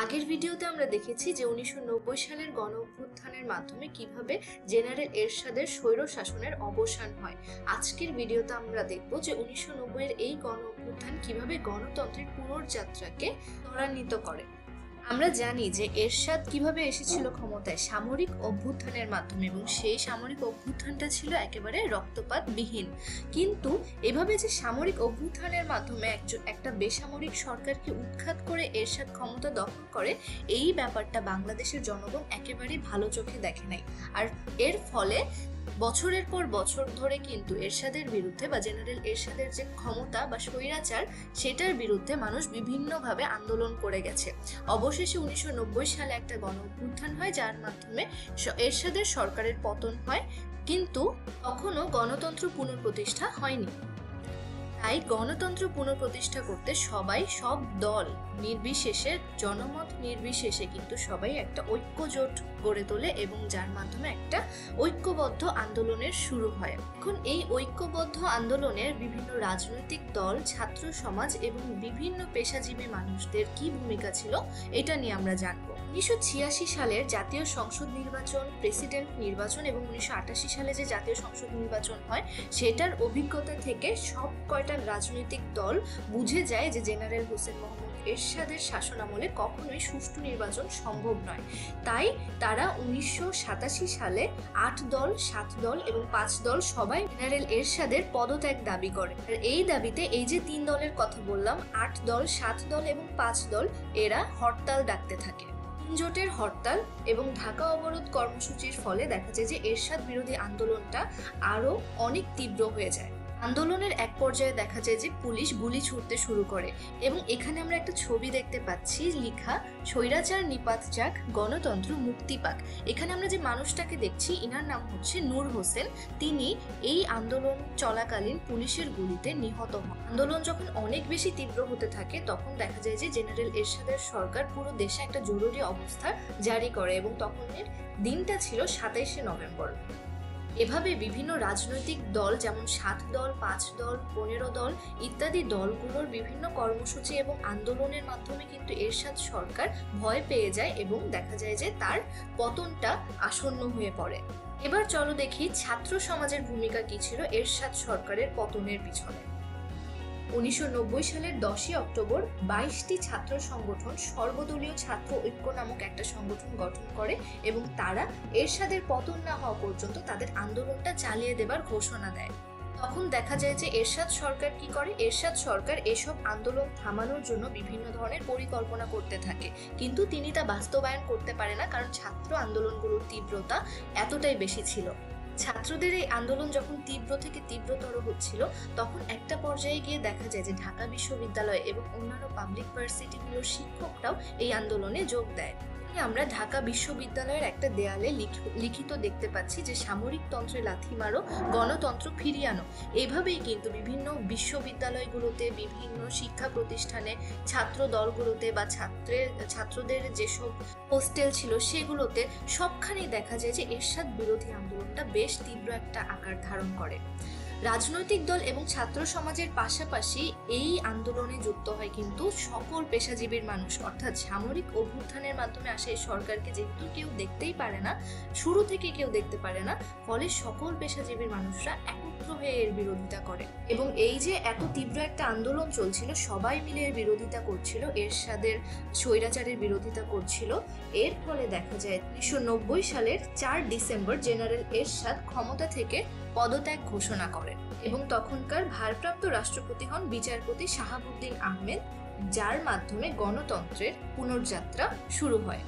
আগের ভিডিওতে আমরা দেখেছি যে 1990 সালের গণ অভ্যুত্থানের মাধ্যমে কিভাবে জেনারেল এরশাদের স্বৈর শাসনের অবসান হয়। আজকের ভিডিওতে আমরা দেখব যে 1990 এর এই গণ অভ্যুত্থান কিভাবে গণতন্ত্রের পুনর্যাত্রাকে ত্বরান্বিত করে। আমরা জানি যে এরশাদ কিভাবে এসেছিল ক্ষমতায় সামরিক অভ্যুত্থানের মাধ্যমে, এবং সেই সামরিক অভ্যুত্থানটা ছিল একেবারে রক্তপাতবিহীন। কিন্তু এভাবে যে সামরিক অভ্যুত্থানের মাধ্যমে একটা বেসামরিক সরকারকে উৎখাত করে এরশাদ ক্ষমতা দখল করে, এই ব্যাপারটা বাংলাদেশের জনগণ একেবারেই ভালো চোখে দেখে নাই। আর এর ফলে বছরের পর বছর ধরে কিন্তু এরশাদের বিরুদ্ধে বা জেনারেল এরশাদের যে ক্ষমতা বা স্বৈরাচার, সেটার বিরুদ্ধে মানুষ বিভিন্নভাবে আন্দোলন করে গেছে। অবশেষে 1990 সালে একটা গণ অভ্যুত্থান হয়, যার মাধ্যমে এরশাদের সরকারের পতন হয়, কিন্তু তখনও গণতন্ত্র পুনঃপ্রতিষ্ঠা হয়নি। তাই গণতন্ত্র পুনঃপ্রতিষ্ঠা করতে সব দল নির্বিশেষে, জনমত নির্বিশেষে কিন্তু সবাই একটা ঐক্যজোট গড়ে তোলে, এবং যার মাধ্যমে একটা ঐক্যবদ্ধ আন্দোলনের শুরু হয়। এখন এই ঐক্যবদ্ধ আন্দোলনের বিভিন্ন রাজনৈতিক দল, ছাত্র সমাজ এবং বিভিন্ন পেশাজীবী মানুষদের কি ভূমিকা ছিল, এটা নিয়ে আমরা জানবো। 1986 সালের জাতীয় সংসদ নির্বাচন, প্রেসিডেন্ট নির্বাচন এবং 1988 সালে যে জাতীয় সংসদ নির্বাচন হয়, সেটার অভিজ্ঞতা থেকে সব কয়টা রাজনৈতিক দল বুঝে যায় যে জেনারেল হোসেন মোহাম্মদ এরশাদের শাসনামলে কখনোই সুষ্ঠু নির্বাচন সম্ভব নয়। তাই তারা 1987 সালে 8 দল, 7 দল এবং 5 দল সবাই জেনারেল এরশাদের পদত্যাগ দাবি করে। আর এই দাবিতে এই যে 3 দলের কথা বললাম, 8 দল, 7 দল এবং 5 দল, এরা হরতাল ডাকতে থাকে। জোটের হরতাল এবং ঢাকা অবরোধ কর্মসূচির ফলে দেখা যায় যে এরশাদ বিরোধী আন্দোলনটা আরো অনেক তীব্র হয়ে যায়। আন্দোলনের এক পর্যায়ে দেখা যায় যে পুলিশ গুলি ছুড়তে শুরু করে, এবং এখানে আমরা একটা ছবি দেখতে পাচ্ছি লেখা, স্বৈরাচার নিপাত যাক, গণতন্ত্র মুক্তি পাক। এখানে আমরা যে মানুষটাকে দেখছি, ইনার নাম হচ্ছে নূর হোসেন। তিনি এই আন্দোলন চলাকালীন পুলিশের গুলিতে নিহত হন। আন্দোলন যখন অনেক বেশি তীব্র হতে থাকে, তখন দেখা যায় যে জেনারেল এরশাদের সরকার পুরো দেশে একটা জরুরি অবস্থা জারি করে, এবং তখনের দিনটা ছিল 27শে নভেম্বর। এভাবে বিভিন্ন রাজনৈতিক দল, যেমন 7 দল, 5 দল, 15 দল ইত্যাদি দলগুলোর বিভিন্ন কর্মসূচি এবং আন্দোলনের মাধ্যমে কিন্তু এরশাদ সরকার ভয় পেয়ে যায়, এবং দেখা যায় যে তার পতনটা আসন্ন হয়ে পড়ে। এবার চলো দেখি ছাত্র সমাজের ভূমিকা কি ছিল এরশাদ সরকারের পতনের পিছনে। 1990 সালের 10ই অক্টোবর 22টি ছাত্র সংগঠন সর্বদলীয় ছাত্র ঐক্য নামক একটা সংগঠন গঠন করে, এবং তারা এরশাদের পতন না হওয়া পর্যন্ত তাদের আন্দোলনটা চালিয়ে দেবার ঘোষণা দেয়। তখন দেখা যায় যে এরশাদ সরকার কি করে, এরশাদ সরকার এসব আন্দোলন থামানোর জন্য বিভিন্ন ধরনের পরিকল্পনা করতে থাকে, কিন্তু তিনি তা বাস্তবায়ন করতে পারে না, কারণ ছাত্র আন্দোলনগুলোর তীব্রতা এতটাই বেশি ছিল। ছাত্রদের এই আন্দোলন যখন তীব্র থেকে তীব্রতর হচ্ছিল, তখন একটা পর্যায়ে গিয়ে দেখা যায় যে ঢাকা বিশ্ববিদ্যালয় এবং অন্যান্য পাবলিক ভার্সিটিগুলোর শিক্ষকরাও এই আন্দোলনে যোগ দেয়। আমরা ঢাকা বিশ্ববিদ্যালয়ের একটা দেয়ালে লিখিত দেখতে পাচ্ছি যে সামরিক তন্ত্রে লাথি মারো, গণতন্ত্র ফিরিয়ে আনো। এভাবেই কিন্তু বিভিন্ন বিশ্ববিদ্যালয়গুলোতে, বিভিন্ন শিক্ষা প্রতিষ্ঠানে, ছাত্র দলগুলোতে বা ছাত্রদের যেসব হোস্টেল ছিল সেগুলোতে সবখানেই দেখা যায় যে এরশাদ বিরোধী আন্দোলনটা বেশ তীব্র একটা আকার ধারণ করে। রাজনৈতিক দল এবং ছাত্র সমাজের পাশাপাশি এই আন্দোলনে যুক্ত হয় কিন্তু সকল পেশাজীবীর মানুষ, অর্থাৎ সামরিক অভ্যুত্থানের মাধ্যমে আসে এই সরকারকে যেহেতু কেউ দেখতেই পারে না, শুরু থেকে কেউ দেখতে পারে না, ফলে সকল পেশাজীবীর মানুষরা একত্র হয়ে এর বিরোধিতা করে। এবং এই যে এত তীব্র একটা আন্দোলন চলছিল, সবাই মিলে এর বিরোধিতা করছিল, এরশাদের স্বৈরাচারের বিরোধিতা করছিল। এর ফলে দেখা যায় 1990 সালের 4 ডিসেম্বর জেনারেল এরশাদ ক্ষমতা থেকে পদত্যাগ ঘোষণা করেন, এবং তখনকার ভারপ্রাপ্ত রাষ্ট্রপতি হন বিচারপতি শাহাবুদ্দিন আহমেদ, যার মাধ্যমে গণতন্ত্রের পুনর্যাত্রা শুরু হয়।